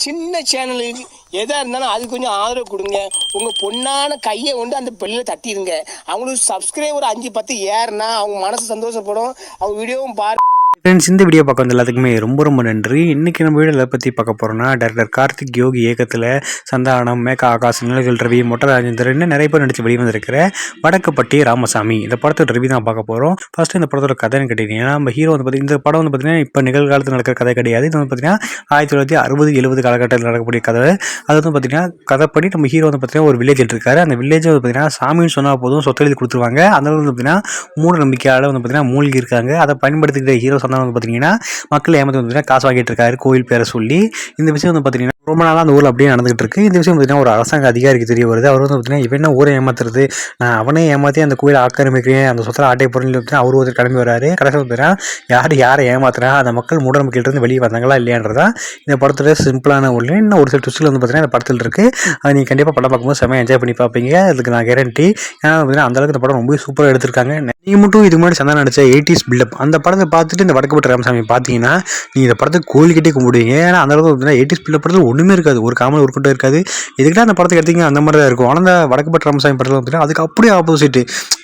சின்ன சேனலுக்கு எதாக இருந்தாலும் அது கொஞ்சம் ஆதரவு கொடுங்க. உங்கள் பொண்ணான கையை கொண்டு அந்த பெல்லில் தட்டிடுங்க. அவங்களுக்கு சப்ஸ்கிரைபர் 5-10 ஏறுனா அவங்க மனசு சந்தோஷப்படும். அவங்க வீடியோவும் ஃப்ரெண்ட்ஸ், இந்த வீடியோ பார்க்க வந்த எல்லாத்துக்குமே ரொம்ப நன்றி. இன்றைக்கி நம்ம வீடியோ எதை பற்றி பார்க்க போகிறோம்னா, டைரக்டர் கார்த்திக் யோகி இயக்கத்தில் சந்தானம், மேகா ஆகாஷ், நிலகல் ரவி, மொட்டை ராஜேந்தர் இன்னும் நிறைய பேர் நடித்து வெளிவந்திருக்கிற வடக்குப்பட்டி ராமசாமி இந்த படத்தோட ரிவ்யூ தான் பார்க்க போகிறோம். ஃபஸ்ட்டு இந்த படத்தோட கதைன்னு கேட்டிங்கன்னா, நம்ம ஹீரோ வந்து பார்த்திங்கன்னா இந்த படம் வந்து பார்த்திங்கன்னா இப்போ நிகழ்காலத்தில் நடக்கிற கதை கிடையாது. இது வந்து பார்த்திங்கன்னா 1960-70 காலகட்டத்தில் நடக்கக்கூடிய கதை. அது வந்து பார்த்திங்கன்னா கதைப்படி நம்ம ஹீரோ வந்து பார்த்திங்கன்னா ஒரு வில்லேஜ் இருக்காரு. அந்த வில்லேஜ் வந்து பார்த்திங்கன்னா சாமின்னு சொன்னால் போதும் சொத்து எழுதி கொடுத்துருவாங்க. அந்த வந்து பார்த்திங்கன்னா மூட நம்பிக்கையால் வந்து பார்த்திங்கன்னா மூழ்கி இருக்காங்க. அதை பயன்படுத்திக்கிட்ட ஹீரோ வந்து பார்த்தீங்கன்னா மக்கள் ஏமாற்றி வந்து காசு வாங்கிட்டு இருக்காரு கோயில் பேரை சொல்லி. இந்த விஷயம் வந்து பார்த்தீங்கன்னா ரொம்ப நாளாக அந்த ஊரில் அப்படியே நடந்துகிட்டு இருக்கு. இந்த விஷயம் பார்த்தீங்கன்னா ஒரு அரசாங்க அதிகாரிக்கு தெரிய வருது. அவர் வந்து பார்த்தீங்கன்னா இவன் என்ன ஊரை ஏமாத்துறது, நான் அவனே ஏமாற்றி அந்த கோயிலை ஆக்கிரமிக்கிறேன், அந்த சொத்தில் ஆட்டை பொருள் அவர் ஒரு கிளம்பி வராரு. கடைசியில் பார்த்தீங்கன்னா யாரை ஏமாத்துறா, அந்த மக்கள் மூட நம்பிக்கையிலிருந்து வெளியே வந்தாங்களா இல்லையான்றதான் இந்த படத்துல சிம்பிளான ஒன்று. இன்னும் ஒரு சில ட்விஸ்ட்டில் வந்து பார்த்தீங்கன்னா இந்த படத்தில் இருக்குது. அதை நீங்கள் கண்டிப்பாக படம் பார்க்கும்போது செம்மையாக என்ஜாய் பண்ணி பார்ப்பீங்க, அதுக்கு நான் கேரண்டி. ஏன்னா பார்த்தீங்கன்னா அந்தளவுக்கு இந்த படம் ரொம்ப சூப்பராக எடுத்திருக்காங்க. நீங்கள் மட்டும் இதுக்கு முன்னாடி சந்தா நடிச்ச 80s பில்டப் அந்த படத்தை பார்த்துட்டு இந்த வடக்குப்பட்டி ராமசாமி பார்த்தீங்கன்னா நீங்கள் இந்த படத்தை கோயில்கிட்டே கும்பிடுவீங்க. ஏன்னா அந்த அளவுக்கு பார்த்தீங்கன்னா 80s பில்டப் படத்தில் ஒன்றுமே இருக்காது, ஒரு காமெடி ஒரு கூட்டம் இருக்காது. எதுக்கிட்ட அந்த படத்துக்கு எடுத்தீங்க அந்த மாதிரி தான் இருக்கும். ஆனால் அந்த வடக்குப்பட்டி ராமசாமி படத்தில் பார்த்தீங்கன்னா அதுக்கு அப்படியே ஆப்போசிட்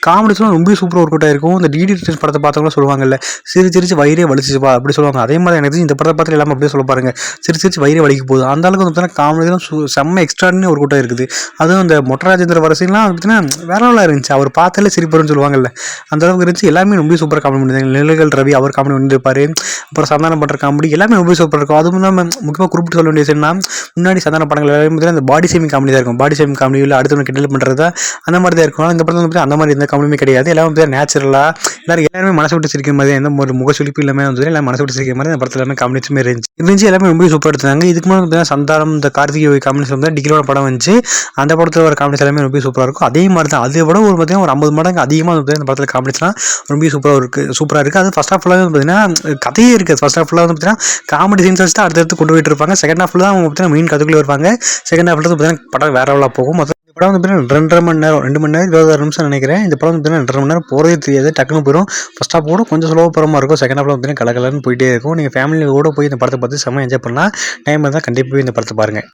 காமெடிஸ்லாம் ரொம்ப சூப்பராக ஒரு கூட்டம் இருக்கும். இந்த டிடி படத்தை பார்த்தவங்களும் சொல்லுவாங்கல்ல, சிரிச்சு வயிறே வலிச்சுப்பா அப்படி சொல்லுவாங்க. அதே மாதிரி எனக்கு இந்த படத்தை பார்த்து எல்லாமே அப்படியே சொல்ல பாருங்க, சிரிச்சு வயிறே வலிக்கு போகுது. அந்த அளவுக்கு வந்து பார்த்தீங்கன்னா காமெடிலாம் செம்ம எக்ஸ்ட்ரான்னு ஒரு கூட்டம் இருக்குது. அதுவும் அந்த மொட்டை ராஜேந்திர வரிசைலாம் பார்த்தீங்கன்னா வேற லெவலாக இருந்துச்சு. அவர் பார்த்தாலே சிரிப்புன்னு சொல்லுவாங்கல்ல, அந்த அளவுக்கு இருந்துச்சு. எல்லாமே ரொம்ப சூப்பராக காமெடி பண்ணியிருந்தாங்க. நிலகல் ரவி அவர் காமெடி பண்ணியிருப்பாரு. அப்புறம் சந்தானம் பண்ணுற காமெடி எல்லாமே ரொம்ப சூப்பராக இருக்கும். அதுவும் இல்லாமல் முக்கியமாக குறிப்பிட்டு சொல்ல வேண்டிய விஷயம்னா, முன்னாடி சந்தான படங்கள் எல்லாமே பார்த்தீங்கன்னா அந்த பாடி ஷேமிங் காமெடி தான் இருக்கும். பாடி ஷேமிங் காமெடியில் அடுத்தவங்க கிண்டல் பண்ணுறது தான் அந்த மாதிரி தான் இருக்கும். இந்த படத்தில் வந்து அந்த மாதிரி எந்த காமெடியுமே கிடையாது. எல்லாமே பார்த்தீங்கன்னா நேச்சுரலாக எல்லாருமே மனசு விட்டு சிரிக்கிற மாதிரி, எந்த ஒரு முகச்சுளிப்பு இல்லாமல் வந்து எல்லாம் மனசு விட்டு சிரிக்கிற மாதிரி அந்த படத்தில் எல்லாமே காமெடிச்சுமே இருந்துச்சு. எல்லாமே ரொம்ப சூப்பராக எடுத்தாங்க. இதுக்கு முன்னாடி பார்த்தீங்கன்னா சந்தானம் இந்த கார்த்திகை காமெடிஸ் வந்து டிகிரியோட படம் வந்துச்சு. அந்த படத்தில் வர காமெடிஸ் எல்லாமே ரொம்ப சூப்பராக இருக்கும். அதே மாதிரி தான் அதை விட ஒரு பார்த்தீங்கன்னா ஒரு 50 மடங்கு அதிகமாக வந்து இந்த படத்தில் காமெடிஸ்லாம் ரொம்ப சூப்பராக இருக்குது. அது ஃபர்ஸ்ட் ஹாஃப்ல வந்து பார்த்தீங்கன்னா கதையே இருக்குது. ஃபர்ஸ்ட் ஹாஃப்ல வந்து பார்த்தீங்கன்னா காமெடி சீன்ஸ் வச்சுட்டு அடுத்தடுத்து கொண்டு போயிட்டு இருப்பாங்க. செகண்ட் ஹாஃப்ல தான் அவங்க பார்த்தீங்கன்னா மெயின் கதைக்குள்ளே வருவாங்க. செகண்ட் ஹாஃப்ல வந்து பார்த்தீங்கன்னா படம் வேற லெவலாக போகும். இந்த படம் வந்து பார்த்தீங்கன்னா 2.5 மணி நேரம் 2 மணி நேரம் 26 நிமிஷம் நினைக்கிறேன். இந்த படம் வந்து பார்த்தீங்கன்னா 2.5 மணி நேரம் போகிறதே தெரியாது, டக்குன்னு போயிடும். ஃபர்ஸ்ட் ஹாஃப் கூட கொஞ்சம் ஸ்லோவாக போகிற மாதிரி இருக்கும். செகண்ட் ஹாஃப்ல வந்து கலகலன்னு போயிட்டே இருக்கும். நீங்கள் ஃபேமிலியோட போய் இந்த படத்தை பார்த்து செம்ம என்ஜாய் பண்ணலாம். டைம் இருந்தால் கண்டிப்பாக இந்த படத்தை பாருங்கள்.